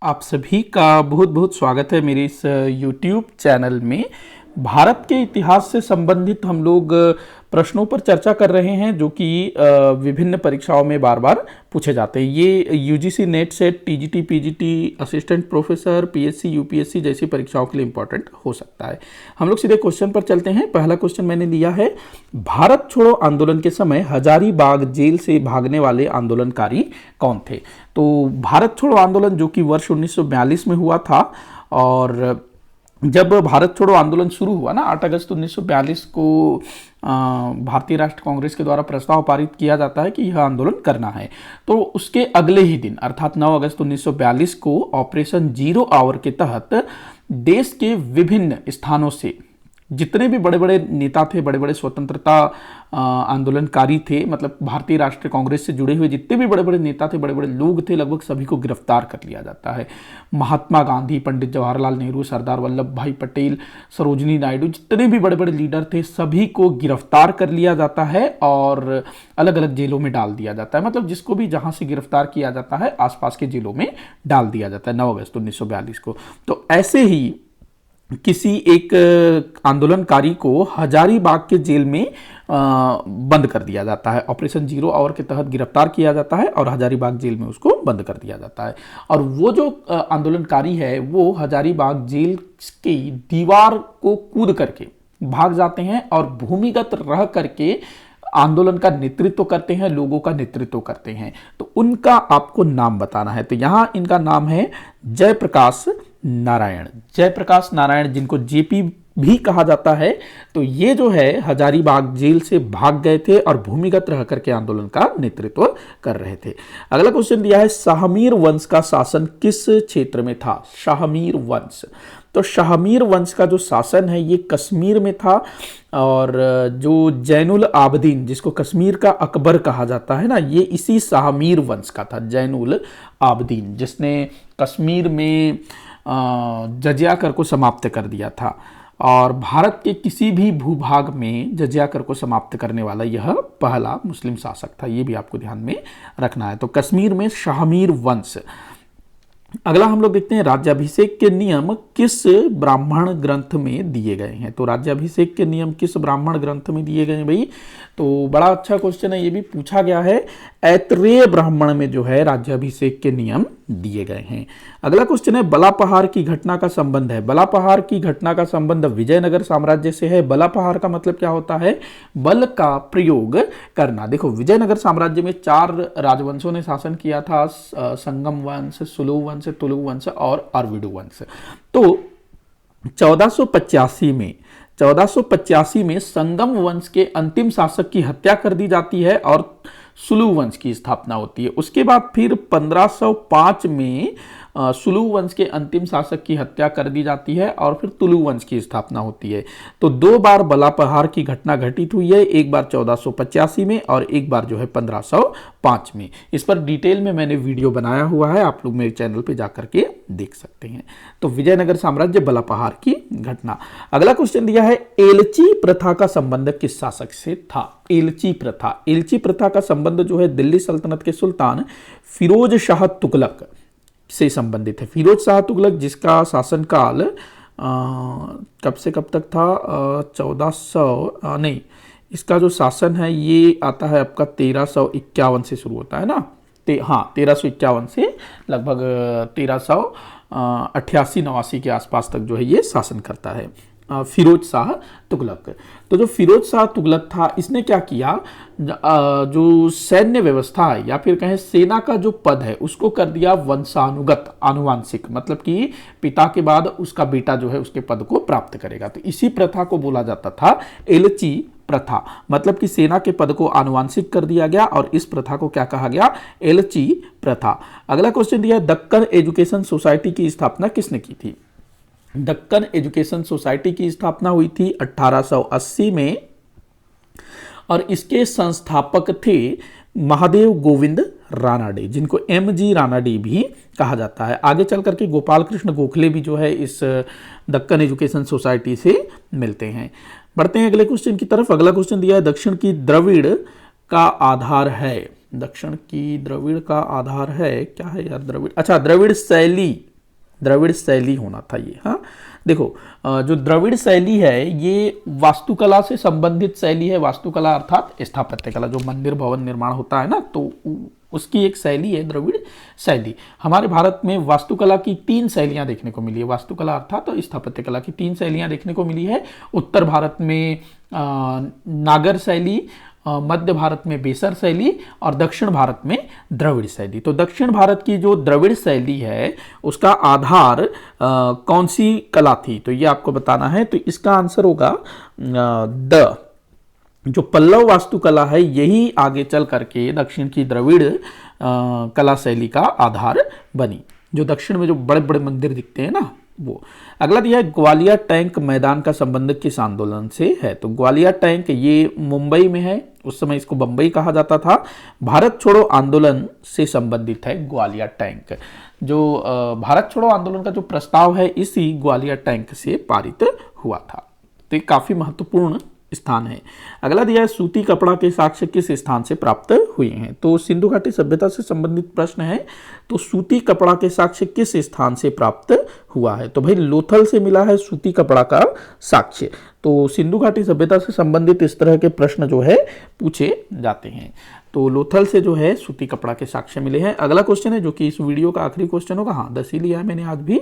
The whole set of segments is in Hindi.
आप सभी का बहुत बहुत स्वागत है मेरे इस YouTube चैनल में। भारत के इतिहास से संबंधित हम लोग प्रश्नों पर चर्चा कर रहे हैं जो कि विभिन्न परीक्षाओं में बार बार पूछे जाते हैं। ये UGC net set TGT PGT assistant professor PSC UPSC जैसी परीक्षाओं के लिए इंपॉर्टेंट हो सकता है। हम लोग सीधे क्वेश्चन पर चलते हैं। पहला क्वेश्चन मैंने लिया है, भारत छोड़ो आंदोलन के समय हजारीबाग जेल से भागने वाले आंदोलनकारी कौन थे? तो भारत छोड़ो आंदोलन जो कि वर्ष 1942 में हुआ था, और जब भारत छोड़ो आंदोलन शुरू हुआ ना 8 अगस्त 1942 को भारतीय राष्ट्रीय कांग्रेस के द्वारा प्रस्ताव पारित किया जाता है कि यह आंदोलन करना है। तो उसके अगले ही दिन अर्थात 9 अगस्त 1942 को ऑपरेशन जीरो आवर के तहत देश के विभिन्न स्थानों से जितने भी बड़े बड़े नेता थे, बड़े बड़े स्वतंत्रता आंदोलनकारी थे, मतलब भारतीय राष्ट्रीय कांग्रेस से जुड़े हुए जितने भी बड़े बड़े नेता थे, बड़े बड़े लोग थे, लगभग सभी को गिरफ्तार कर लिया जाता है। महात्मा गांधी, पंडित जवाहरलाल नेहरू, सरदार वल्लभ भाई पटेल, सरोजिनी नायडू, जितने भी बड़े बड़े लीडर थे सभी को गिरफ्तार कर लिया जाता है और अलग अलग जेलों में डाल दिया जाता है। मतलब जिसको भी जहां से गिरफ्तार किया जाता है आसपास के जेलों में डाल दिया जाता है 9 अगस्त 1942 को। तो ऐसे ही किसी एक आंदोलनकारी को हजारीबाग के जेल में बंद कर दिया जाता है। ऑपरेशन जीरो आवर के तहत गिरफ्तार किया जाता है और हजारीबाग जेल में उसको बंद कर दिया जाता है। और वो जो आंदोलनकारी है वो हजारीबाग जेल की दीवार को कूद करके भाग जाते हैं और भूमिगत रह करके आंदोलन का नेतृत्व करते हैं, लोगों का नेतृत्व करते हैं। तो उनका आपको नाम बताना है। तो यहां इनका नाम है जयप्रकाश नारायण। जयप्रकाश नारायण, जिनको जेपी भी कहा जाता है। तो ये जो है हजारीबाग जेल से भाग गए थे और भूमिगत रह करके आंदोलन का नेतृत्व कर रहे थे। अगला क्वेश्चन दिया है, शाहमीर वंश का शासन किस क्षेत्र में था? शाहमीर वंश, तो शाहमीर वंश का जो शासन है ये कश्मीर में था। और जो जैनुल आबदीन, जिसको कश्मीर का अकबर कहा जाता है ना, ये इसी शाहमीर वंश का था। जैनुल आबदीन, जिसने कश्मीर में जजिया कर को समाप्त कर दिया था। और भारत के किसी भी भूभाग में जजिया कर को समाप्त करने वाला यह पहला मुस्लिम शासक था। ये भी आपको ध्यान में रखना है। तो कश्मीर में शाहमीर वंश। अगला हम लोग देखते हैं, राज्याभिषेक के नियम किस ब्राह्मण ग्रंथ में दिए गए हैं? तो राज्याभिषेक के नियम किस ब्राह्मण ग्रंथ में दिए गए हैं भाई? तो बड़ा अच्छा क्वेश्चन है, ये भी पूछा गया है। ऐतरेय ब्राह्मण में जो है राज्याभिषेक के नियम दिए गए हैं। अगला क्वेश्चन है, बलापहार की घटना का संबंध है। बलापहार की घटना का संबंध विजयनगर साम्राज्य से है। बलापहार का मतलब क्या होता है? बल का प्रयोग करना। देखो, विजयनगर साम्राज्य में 4 राजवंशों ने शासन किया था, संगम वंश, सुलु वंश, तुलु वंश और अरविडु वंश। तो 1485 में संगम वंश के अंतिम शासक की हत्या कर दी जाती है और सुलु वंश की स्थापना होती है। उसके बाद फिर 1505 में सुलु वंश के अंतिम शासक की हत्या कर दी जाती है और फिर तुलु वंश की स्थापना होती है। तो 2 बार बलापहार की घटना घटित हुई है, एक बार 1485 में और एक बार जो है 1505 में। इस पर डिटेल में मैंने वीडियो बनाया हुआ है, आप लोग मेरे चैनल पे जाकर के देख सकते हैं। तो विजयनगर साम्राज्य, बलापहार की घटना। अगला क्वेश्चन दिया है, एलची प्रथा का संबंध किस शासक से था? एलची प्रथा। एलची प्रथा का संबंध जो है दिल्ली सल्तनत के सुल्तान फिरोज शाह तुगलक से संबंधित है। फिरोज शाह तुगलक, जिसका शासनकाल कब से कब तक था? 1400 नहीं, इसका जो शासन है ये आता है आपका 1351 से शुरू होता है ना। 1351 से लगभग 1388-89 के आसपास तक जो है ये शासन करता है फिरोज शाह तुगलक। तो जो फिरोज शाह तुगलक था, इसने क्या किया, जो सैन्य व्यवस्था है या फिर कहें सेना का जो पद है उसको कर दिया वंशानुगत, आनुवांशिक। मतलब कि पिता के बाद उसका बेटा जो है उसके पद को प्राप्त करेगा। तो इसी प्रथा को बोला जाता था एलची प्रथा। मतलब कि सेना के पद को आनुवांशिक कर दिया गया और इस प्रथा को क्या कहा गया? एलची प्रथा। अगला क्वेश्चन दिया, दक्कन एजुकेशन सोसाइटी की स्थापना किसने की थी? दक्कन एजुकेशन सोसाइटी की स्थापना हुई थी 1880 में और इसके संस्थापक थे महादेव गोविंद रानाडे, जिनको एमजी रानाडे भी कहा जाता है। आगे चल करके गोपाल कृष्ण गोखले भी जो है इस दक्कन एजुकेशन सोसाइटी से मिलते हैं। बढ़ते हैं अगले क्वेश्चन की तरफ। अगला क्वेश्चन दिया है, दक्षिण की द्रविड़ का आधार है। दक्षिण की द्रविड़ का आधार है क्या है यार? द्रविड़, अच्छा, द्रविड़ शैली द्रविड़ शैली होना था ये। हाँ देखो, जो द्रविड़ शैली है ये वास्तुकला से संबंधित शैली है। वास्तुकला अर्थात स्थापत्य कला, जो मंदिर भवन निर्माण होता है ना, तो उसकी एक शैली है द्रविड़ शैली। हमारे भारत में वास्तुकला की 3 शैलियां देखने को मिली है। वास्तुकला अर्थात तो स्थापत्य कला की 3 शैलियां देखने को मिली है। उत्तर भारत में नागर शैली, मध्य भारत में बेसर शैली और दक्षिण भारत में द्रविड़ शैली। तो दक्षिण भारत की जो द्रविड़ शैली है उसका आधार कौन सी कला थी, तो ये आपको बताना है। तो इसका आंसर होगा जो पल्लव वास्तुकला है, यही आगे चल करके दक्षिण की द्रविड़ कला शैली का आधार बनी। जो दक्षिण में जो बड़े बड़े मंदिर दिखते हैं ना वो। अगला दिया है ग्वालियर टैंक मैदान का संबंध किस आंदोलन से है। तो ग्वालियर टैंक ये मुंबई में है, उस समय इसको बंबई कहा जाता था। भारत छोड़ो आंदोलन से संबंधित है ग्वालियर टैंक। जो भारत छोड़ो आंदोलन का जो प्रस्ताव है इसी ग्वालियर टैंक से पारित हुआ था। तो ये काफी महत्वपूर्ण स्थान है। अगला दिया है सूती कपड़ा के साक्ष्य किस स्थान से प्राप्त हुए हैं। तो सिंधु घाटी सभ्यता से संबंधित प्रश्न है। तो सूती कपड़ा के साक्ष्य किस स्थान से प्राप्त हुआ है। तो भाई लोथल से मिला है सूती कपड़ा का साक्ष्य। तो सिंधु घाटी सभ्यता से संबंधित इस तरह के प्रश्न जो है पूछे जाते हैं। तो लोथल से जो है सूती कपड़ा के साक्ष्य मिले हैं। अगला क्वेश्चन है जो कि इस वीडियो का आखिरी क्वेश्चन होगा। हाँ 10 ही लिया है मैंने आज भी।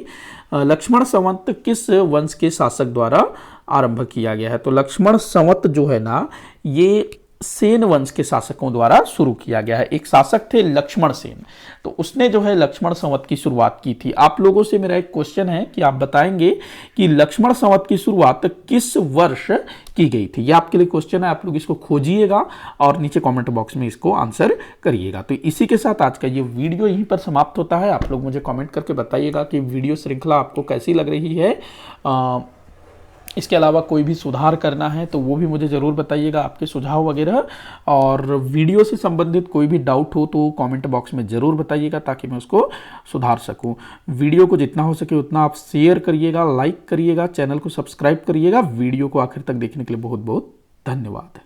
लक्ष्मण संवत किस वंश के शासक द्वारा आरंभ किया गया है। तो लक्ष्मण संवत जो है ना ये सेन वंश के शासकों द्वारा शुरू किया गया है। एक शासक थे लक्ष्मण सेन, तो उसने जो है लक्ष्मण संवत की शुरुआत की थी। आप लोगों से मेरा एक क्वेश्चन है कि आप बताएंगे कि लक्ष्मण संवत की शुरुआत किस वर्ष की गई थी। यह आपके लिए क्वेश्चन है, आप लोग इसको खोजिएगा और नीचे कमेंट बॉक्स में इसको आंसर करिएगा। तो इसी के साथ आज का ये वीडियो यहीं पर समाप्त होता है। आप लोग मुझे कमेंट करके बताइएगा कि वीडियो श्रृंखला आपको कैसी लग रही है। इसके अलावा कोई भी सुधार करना है तो वो भी मुझे ज़रूर बताइएगा, आपके सुझाव वगैरह। और वीडियो से संबंधित कोई भी डाउट हो तो कमेंट बॉक्स में ज़रूर बताइएगा ताकि मैं उसको सुधार सकूं। वीडियो को जितना हो सके उतना आप शेयर करिएगा, लाइक करिएगा, चैनल को सब्सक्राइब करिएगा। वीडियो को आखिर तक देखने के लिए बहुत बहुत धन्यवाद।